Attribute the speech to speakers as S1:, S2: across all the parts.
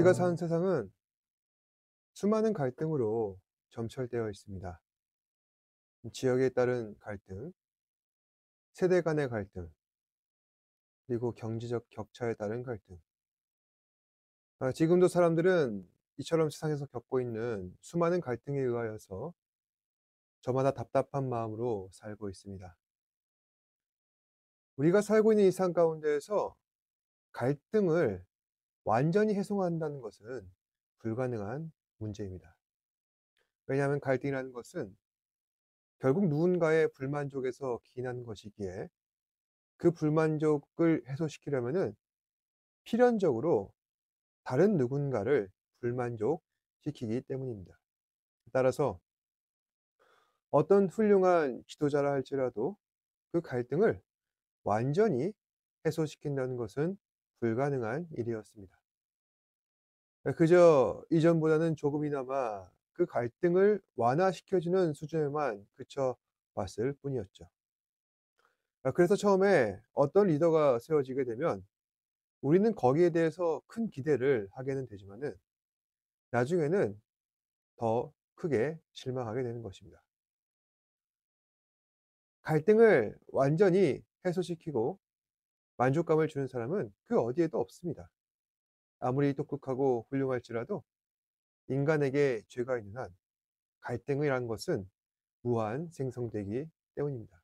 S1: 우리가 사는 세상은 수많은 갈등으로 점철되어 있습니다. 지역에 따른 갈등, 세대 간의 갈등, 그리고 경제적 격차에 따른 갈등. 지금도 사람들은 이처럼 세상에서 겪고 있는 수많은 갈등에 의하여서 저마다 답답한 마음으로 살고 있습니다. 우리가 살고 있는 이 삶 가운데에서 갈등을 완전히 해소한다는 것은 불가능한 문제입니다. 왜냐하면 갈등이라는 것은 결국 누군가의 불만족에서 기인하는 것이기에 그 불만족을 해소시키려면은 필연적으로 다른 누군가를 불만족시키기 때문입니다. 따라서 어떤 훌륭한 지도자라 할지라도 그 갈등을 완전히 해소시킨다는 것은 불가능한 일이었습니다. 그저 이전보다는 조금이나마 그 갈등을 완화시켜주는 수준에만 그쳐 왔을 뿐이었죠. 그래서 처음에 어떤 리더가 세워지게 되면 우리는 거기에 대해서 큰 기대를 하게는 되지만은 나중에는 더 크게 실망하게 되는 것입니다. 갈등을 완전히 해소시키고 만족감을 주는 사람은 그 어디에도 없습니다. 아무리 똑똑하고 훌륭할지라도 인간에게 죄가 있는 한 갈등이라는 것은 무한 생성되기 때문입니다.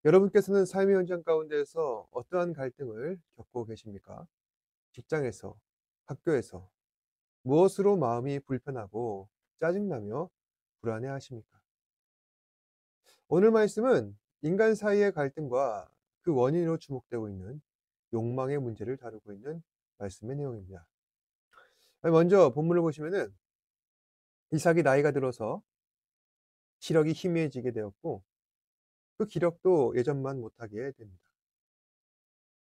S1: 여러분께서는 삶의 현장 가운데에서 어떠한 갈등을 겪고 계십니까? 직장에서, 학교에서, 무엇으로 마음이 불편하고 짜증나며 불안해하십니까? 오늘 말씀은 인간 사이의 갈등과 그 원인으로 주목되고 있는 욕망의 문제를 다루고 있는 말씀의 내용입니다. 먼저 본문을 보시면은 이삭이 나이가 들어서 시력이 희미해지게 되었고 그 기력도 예전만 못하게 됩니다.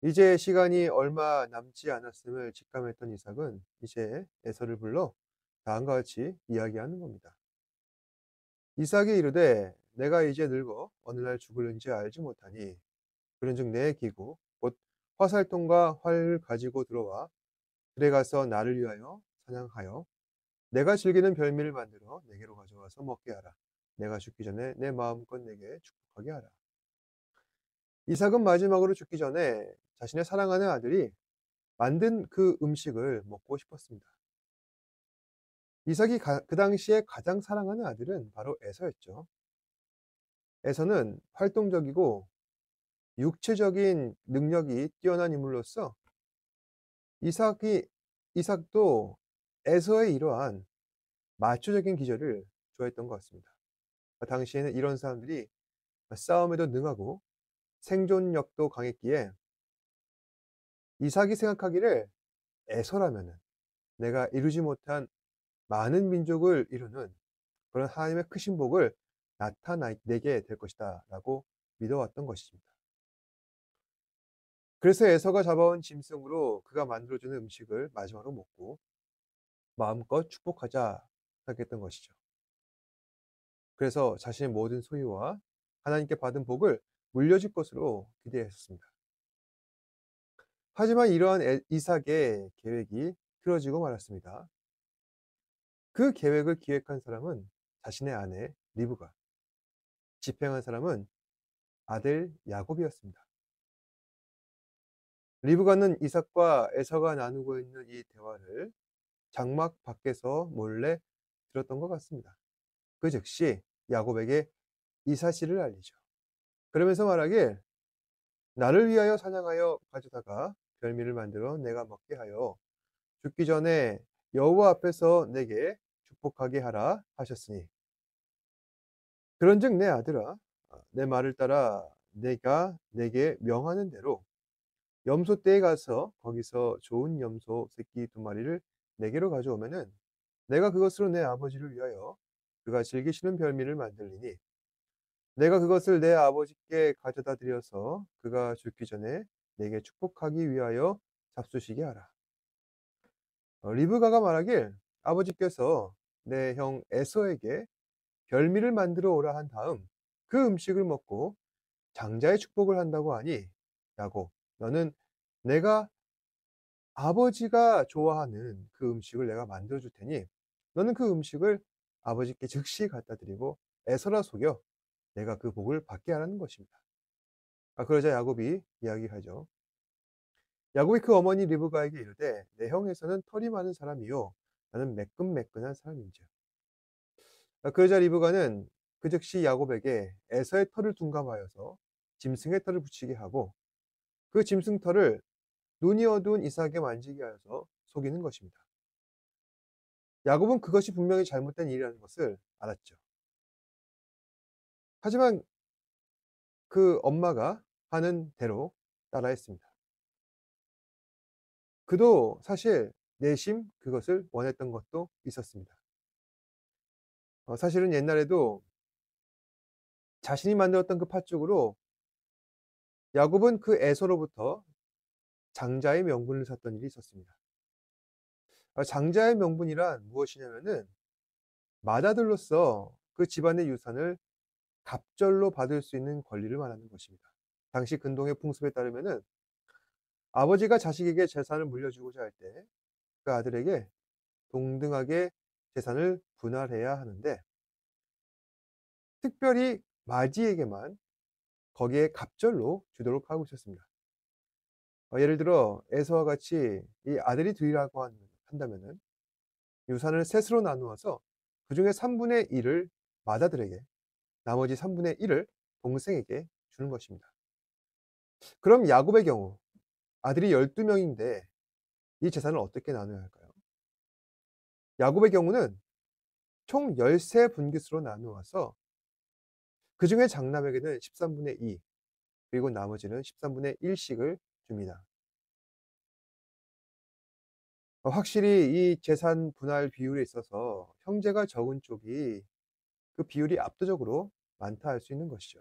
S1: 이제 시간이 얼마 남지 않았음을 직감했던 이삭은 이제 에서를 불러 다음과 같이 이야기하는 겁니다. 이삭이 이르되 내가 이제 늙어 어느 날 죽을는지 알지 못하니 그런즉 내 기구 곧 화살통과 활을 가지고 들어와 들에 가서 나를 위하여 사냥하여 내가 즐기는 별미를 만들어 내게로 가져와서 먹게 하라. 내가 죽기 전에 내 마음껏 내게 축복하게 하라. 이삭은 마지막으로 죽기 전에 자신의 사랑하는 아들이 만든 그 음식을 먹고 싶었습니다. 이삭이 그 당시에 가장 사랑하는 아들은 바로 에서였죠. 에서는 활동적이고 육체적인 능력이 뛰어난 인물로서 이삭이 이삭도 에서의 이러한 마초적인 기질을 좋아했던 것 같습니다. 당시에는 이런 사람들이 싸움에도 능하고 생존력도 강했기에 이삭이 생각하기를 에서라면은 내가 이루지 못한 많은 민족을 이루는 그런 하나님의 크신 복을 나타내게 될 것이다 라고 믿어왔던 것입니다. 그래서 에서가 잡아온 짐승으로 그가 만들어주는 음식을 마지막으로 먹고 마음껏 축복하자 생각했던 것이죠. 그래서 자신의 모든 소유와 하나님께 받은 복을 물려줄 것으로 기대했습니다. 하지만 이러한 이삭의 계획이 틀어지고 말았습니다. 그 계획을 기획한 사람은 자신의 아내 리브가, 집행한 사람은 아들 야곱이었습니다. 리브가는 이삭과 에서가 나누고 있는 이 대화를 장막 밖에서 몰래 들었던 것 같습니다. 그 즉시 야곱에게 이 사실을 알리죠. 그러면서 말하길 나를 위하여 사냥하여 가져다가 별미를 만들어 내가 먹게 하여 죽기 전에 여호와 앞에서 내게 축복하게 하라 하셨으니 그런즉 내 아들아 내 말을 따라 내가 내게 명하는 대로 염소떼에 가서 거기서 좋은 염소 새끼 2마리를 내게로 가져오면은 내가 그것으로 내 아버지를 위하여 그가 즐기시는 별미를 만들리니 내가 그것을 내 아버지께 가져다 드려서 그가 죽기 전에 내게 축복하기 위하여 잡수시게 하라. 리브가가 말하길 아버지께서 내 형 에서에게 별미를 만들어 오라 한 다음 그 음식을 먹고 장자의 축복을 한다고 하니 야곱 너는 내가 아버지가 좋아하는 그 음식을 내가 만들어 줄 테니 너는 그 음식을 아버지께 즉시 갖다 드리고 애서라 속여 내가 그 복을 받게 하라는 것입니다. 그러자 야곱이 이야기하죠. 야곱이 그 어머니 리브가에게 이르되 내 형에서는 털이 많은 사람이요 나는 매끈매끈한 사람인지라. 그러자 리브가는 그 즉시 야곱에게 에서의 털을 둔감하여서 짐승의 털을 붙이게 하고 그 짐승 털을 눈이 어두운 이삭에게 만지게 하여서 속이는 것입니다. 야곱은 그것이 분명히 잘못된 일이라는 것을 알았죠. 하지만 그 엄마가 하는 대로 따라했습니다. 그도 사실 내심 그것을 원했던 것도 있었습니다. 사실은 옛날에도 자신이 만들었던 그 팥죽으로 야곱은 그 에서로부터 장자의 명분을 샀던 일이 있었습니다. 장자의 명분이란 무엇이냐면은 맏아들로서 그 집안의 유산을 갑절로 받을 수 있는 권리를 말하는 것입니다. 당시 근동의 풍습에 따르면은 아버지가 자식에게 재산을 물려주고자 할 때 그 아들에게 동등하게 재산을 분할해야 하는데 특별히 맏이에게만 거기에 갑절로 주도록 하고 있었습니다. 예를 들어 에서와 같이 이 아들이 둘이라고 한다면은 유산을 셋으로 나누어서 그중에 3분의 1을 맏아들에게 나머지 3분의 1을 동생에게 주는 것입니다. 그럼 야곱의 경우 아들이 12명인데 이 재산을 어떻게 나눠야 할까요? 야곱의 경우는 총 13분깃으로 나누어서 그중에 장남에게는 13분의 2 그리고 나머지는 13분의 1씩을 줍니다. 확실히 이 재산 분할 비율에 있어서 형제가 적은 쪽이 그 비율이 압도적으로 많다 할 수 있는 것이죠.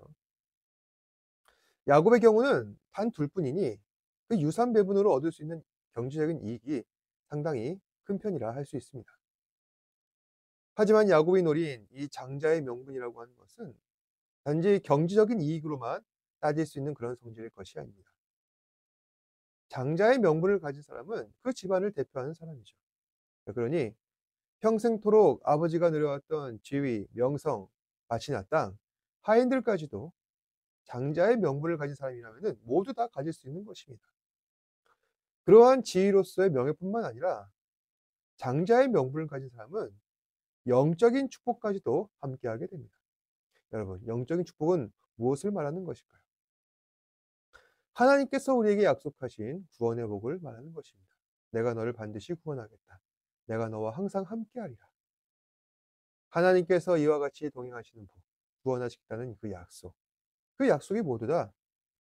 S1: 야곱의 경우는 단 둘뿐이니 그 유산 배분으로 얻을 수 있는 경제적인 이익이 상당히 큰 편이라 할 수 있습니다. 하지만 야곱이 노린 이 장자의 명분이라고 하는 것은 단지 경제적인 이익으로만 따질 수 있는 그런 성질일 것이 아닙니다. 장자의 명분을 가진 사람은 그 집안을 대표하는 사람이죠. 그러니 평생토록 아버지가 누려왔던 지위, 명성, 밭이나 땅, 하인들까지도 장자의 명분을 가진 사람이라면 모두 다 가질 수 있는 것입니다. 그러한 지위로서의 명예뿐만 아니라 장자의 명분을 가진 사람은 영적인 축복까지도 함께하게 됩니다. 여러분, 영적인 축복은 무엇을 말하는 것일까요? 하나님께서 우리에게 약속하신 구원의 복을 말하는 것입니다. 내가 너를 반드시 구원하겠다. 내가 너와 항상 함께하리라. 하나님께서 이와 같이 동행하시는 복, 구원하시겠다는 그 약속. 그 약속이 모두 다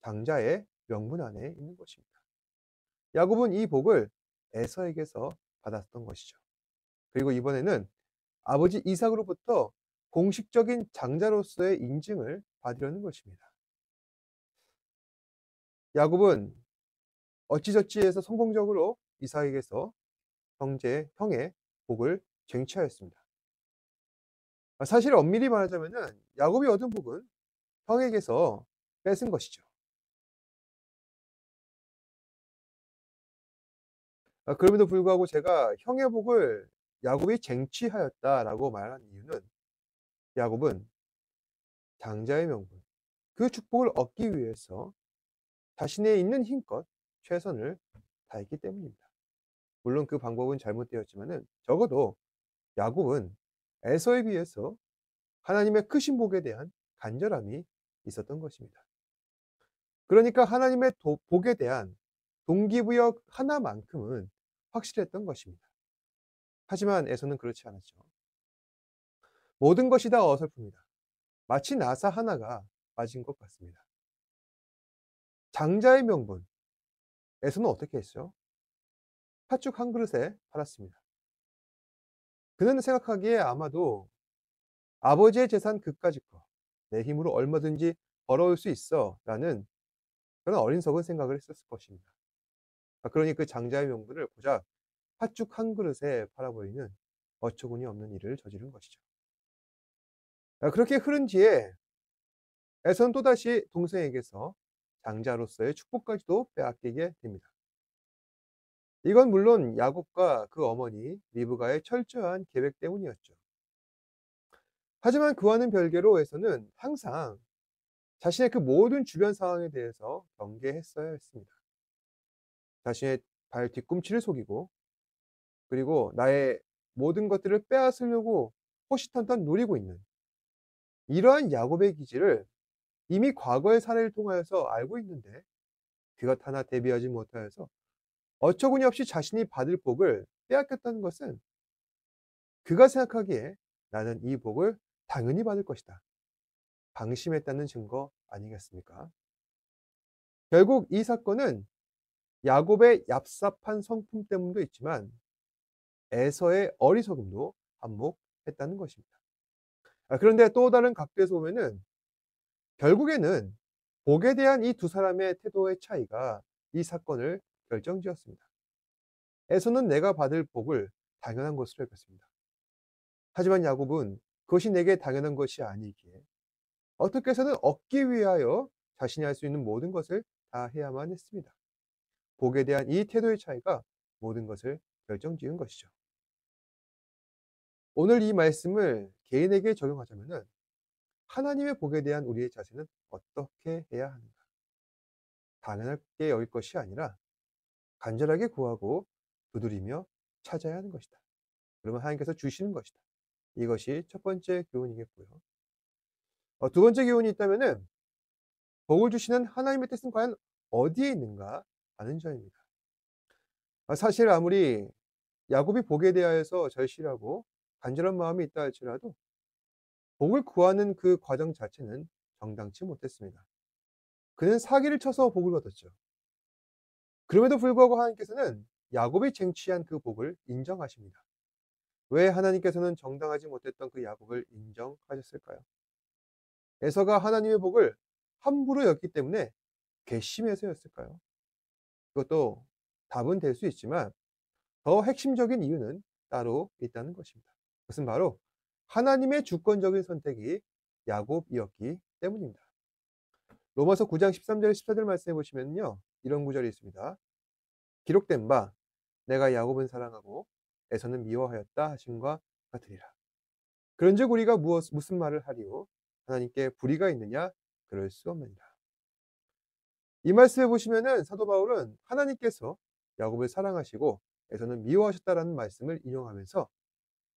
S1: 장자의 명분 안에 있는 것입니다. 야곱은 이 복을 에서에게서 받았던 것이죠. 그리고 이번에는 아버지 이삭으로부터 공식적인 장자로서의 인증을 받으려는 것입니다. 야곱은 어찌저찌해서 성공적으로 이삭에게서 형의 복을 쟁취하였습니다. 사실 엄밀히 말하자면은 야곱이 얻은 복은 형에게서 뺏은 것이죠. 그럼에도 불구하고 제가 형의 복을 야곱이 쟁취하였다라고 말한 이유는 야곱은 장자의 명분, 그 축복을 얻기 위해서 자신의 있는 힘껏 최선을 다했기 때문입니다. 물론 그 방법은 잘못되었지만은 적어도 야곱은 에서에 비해서 하나님의 크신 복에 대한 간절함이 있었던 것입니다. 그러니까 하나님의 복에 대한 동기부여 하나만큼은 확실했던 것입니다. 하지만 에서는 그렇지 않았죠. 모든 것이 다 어설픕니다. 마치 나사 하나가 빠진 것 같습니다. 장자의 명분, 에서는 어떻게 했죠? 팥죽 한 그릇에 팔았습니다. 그는 생각하기에 아마도 아버지의 재산 그까짓 거, 내 힘으로 얼마든지 벌어올 수 있어 라는 그런 어리석은 생각을 했었을 것입니다. 그러니 그 장자의 명분을 고작 팥죽 한 그릇에 팔아버리는 어처구니 없는 일을 저지른 것이죠. 그렇게 흐른 뒤에 에서는 또다시 동생에게서 장자로서의 축복까지도 빼앗기게 됩니다. 이건 물론 야곱과 그 어머니 리브가의 철저한 계획 때문이었죠. 하지만 그와는 별개로 에서는 항상 자신의 그 모든 주변 상황에 대해서 경계했어야 했습니다. 자신의 발 뒤꿈치를 속이고 그리고 나의 모든 것들을 빼앗으려고 호시탐탐 노리고 있는 이러한 야곱의 기질을 이미 과거의 사례를 통하여서 알고 있는데 그것 하나 대비하지 못하여서 어처구니 없이 자신이 받을 복을 빼앗겼다는 것은 그가 생각하기에 나는 이 복을 당연히 받을 것이다. 방심했다는 증거 아니겠습니까? 결국 이 사건은 야곱의 얍삽한 성품 때문도 있지만 에서의 어리석음도 한몫했다는 것입니다. 그런데 또 다른 각도에서 보면은 결국에는 복에 대한 이 두 사람의 태도의 차이가 이 사건을 결정지었습니다. 에서는 내가 받을 복을 당연한 것으로 여겼습니다. 하지만 야곱은 그것이 내게 당연한 것이 아니기에 어떻게 해서는 얻기 위하여 자신이 할 수 있는 모든 것을 다 해야만 했습니다. 복에 대한 이 태도의 차이가 모든 것을 결정지은 것이죠. 오늘 이 말씀을 개인에게 적용하자면은 하나님의 복에 대한 우리의 자세는 어떻게 해야 하는가? 당연하게 여길 것이 아니라 간절하게 구하고 두드리며 찾아야 하는 것이다. 그러면 하나님께서 주시는 것이다. 이것이 첫 번째 교훈이겠고요. 두 번째 교훈이 있다면은 복을 주시는 하나님의 뜻은 과연 어디에 있는가 하는 점입니다. 사실 아무리 야곱이 복에 대하여서 절실하고 간절한 마음이 있다 할지라도 복을 구하는 그 과정 자체는 정당치 못했습니다. 그는 사기를 쳐서 복을 얻었죠. 그럼에도 불구하고 하나님께서는 야곱이 쟁취한 그 복을 인정하십니다. 왜 하나님께서는 정당하지 못했던 그 야곱을 인정하셨을까요? 에서가 하나님의 복을 함부로 여겼기 때문에 괘씸해서였을까요? 그것도 답은 될 수 있지만 더 핵심적인 이유는 따로 있다는 것입니다. 그것은 바로 하나님의 주권적인 선택이 야곱이었기 때문입니다. 로마서 9장 13절 14절 말씀해 보시면요. 이런 구절이 있습니다. 기록된 바 내가 야곱은 사랑하고 에서는 미워하였다 하심과 같으리라. 그런즉 우리가 무슨 말을 하리요? 하나님께 불의가 있느냐? 그럴 수 없느니라. 이 말씀해 보시면은 사도 바울은 하나님께서 야곱을 사랑하시고 에서는 미워하셨다라는 말씀을 인용하면서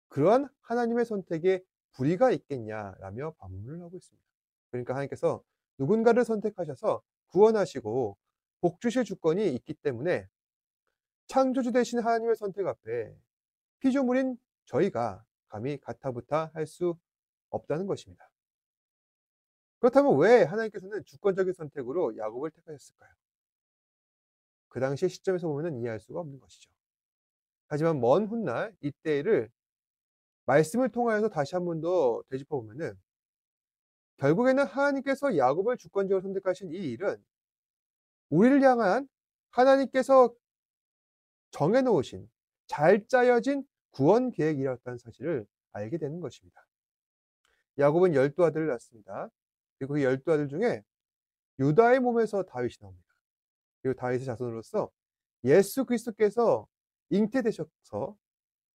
S1: 그러한 하나님의 선택에 불의가 있겠냐라며 반문을 하고 있습니다. 그러니까 하나님께서 누군가를 선택하셔서 구원하시고 복 주실 주권이 있기 때문에 창조주 되신 하나님의 선택 앞에 피조물인 저희가 감히 가타부타 할 수 없다는 것입니다. 그렇다면 왜 하나님께서는 주권적인 선택으로 야곱을 택하셨을까요? 그 당시의 시점에서 보면 이해할 수가 없는 것이죠. 하지만 먼 훗날 이때를 말씀을 통하여서 다시 한 번 더 되짚어 보면은 결국에는 하나님께서 야곱을 주권적으로 선택하신 이 일은 우리를 향한 하나님께서 정해 놓으신 잘 짜여진 구원 계획이었다는 사실을 알게 되는 것입니다. 야곱은 12 아들을 낳습니다. 그리고 그 12 아들 중에 유다의 몸에서 다윗이 나옵니다. 그리고 다윗의 자손으로서 예수 그리스도께서 잉태되셔서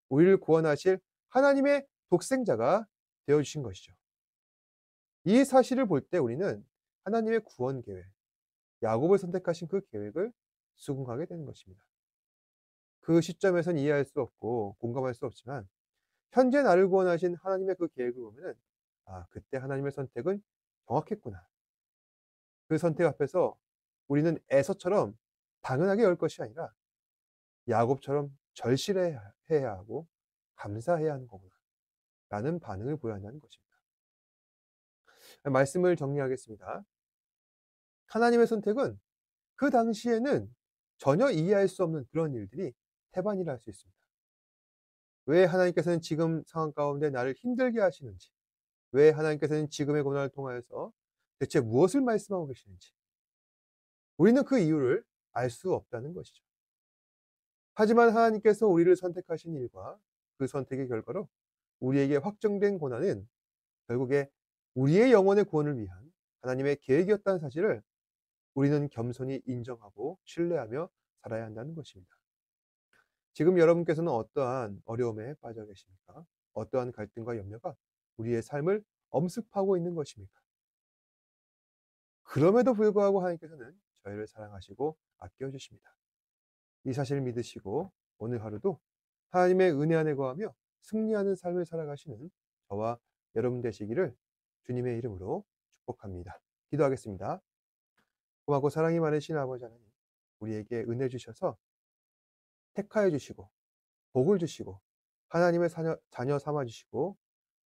S1: 우리를 구원하실 하나님의 독생자가 되어 주신 것이죠. 이 사실을 볼 때 우리는 하나님의 구원 계획, 야곱을 선택하신 그 계획을 수긍하게 되는 것입니다. 그 시점에선 이해할 수 없고 공감할 수 없지만 현재 나를 구원하신 하나님의 그 계획을 보면은 그때 하나님의 선택은 정확했구나. 그 선택 앞에서 우리는 에서처럼 당연하게 열 것이 아니라 야곱처럼 절실해야 하고 감사해야 하는 거구나. 라는 반응을 보여야 한다는 것입니다. 말씀을 정리하겠습니다. 하나님의 선택은 그 당시에는 전혀 이해할 수 없는 그런 일들이 태반이라 할 수 있습니다. 왜 하나님께서는 지금 상황 가운데 나를 힘들게 하시는지, 왜 하나님께서는 지금의 고난을 통하여서 대체 무엇을 말씀하고 계시는지, 우리는 그 이유를 알 수 없다는 것이죠. 하지만 하나님께서 우리를 선택하신 일과 그 선택의 결과로 우리에게 확정된 고난은 결국에 우리의 영혼의 구원을 위한 하나님의 계획이었다는 사실을 우리는 겸손히 인정하고 신뢰하며 살아야 한다는 것입니다. 지금 여러분께서는 어떠한 어려움에 빠져 계십니까? 어떠한 갈등과 염려가 우리의 삶을 엄습하고 있는 것입니까? 그럼에도 불구하고 하나님께서는 저희를 사랑하시고 아껴 주십니다. 이 사실을 믿으시고 오늘 하루도 하나님의 은혜 안에 거하며 승리하는 삶을 살아가시는 저와 여러분 되시기를 주님의 이름으로 축복합니다. 기도하겠습니다. 고맙고 사랑이 많으신 아버지 하나님, 우리에게 은혜 주셔서 택하여 주시고 복을 주시고 하나님의 자녀 삼아 주시고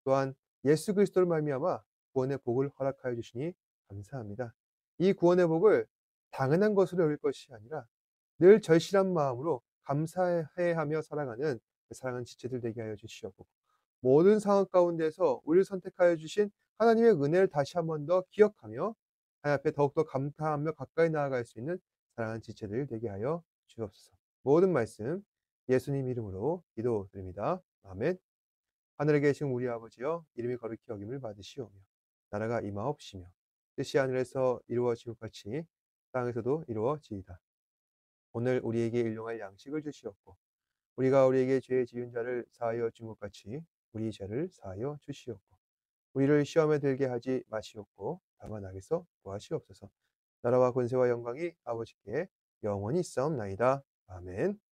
S1: 또한 예수 그리스도를 말미암아 구원의 복을 허락하여 주시니 감사합니다. 이 구원의 복을 당연한 것으로 여길 것이 아니라 늘 절실한 마음으로 감사해하며 살아가는 사랑하는 지체들 되게 하여 주시옵고 모든 상황 가운데서 우리를 선택하여 주신 하나님의 은혜를 다시 한 번 더 기억하며 하나님 앞에 더욱더 감사하며 가까이 나아갈 수 있는 사랑하는 지체들 되게 하여 주옵소서. 모든 말씀 예수님 이름으로 기도드립니다. 아멘. 하늘에 계신 우리 아버지여, 이름이 거룩히 여김을 받으시오며 나라가 임하옵시며 뜻이 하늘에서 이루어진 것 같이 땅에서도 이루어지이다. 오늘 우리에게 일용할 양식을 주시옵고 우리가 우리에게 죄 지은 자를 사하여 준 것 같이 우리 죄를 사하여 주시옵고 우리를 시험에 들게 하지 마시옵고 다만 악에서 구하시옵소서. 나라와 권세와 영광이 아버지께 영원히 있사옵나이다. 아멘.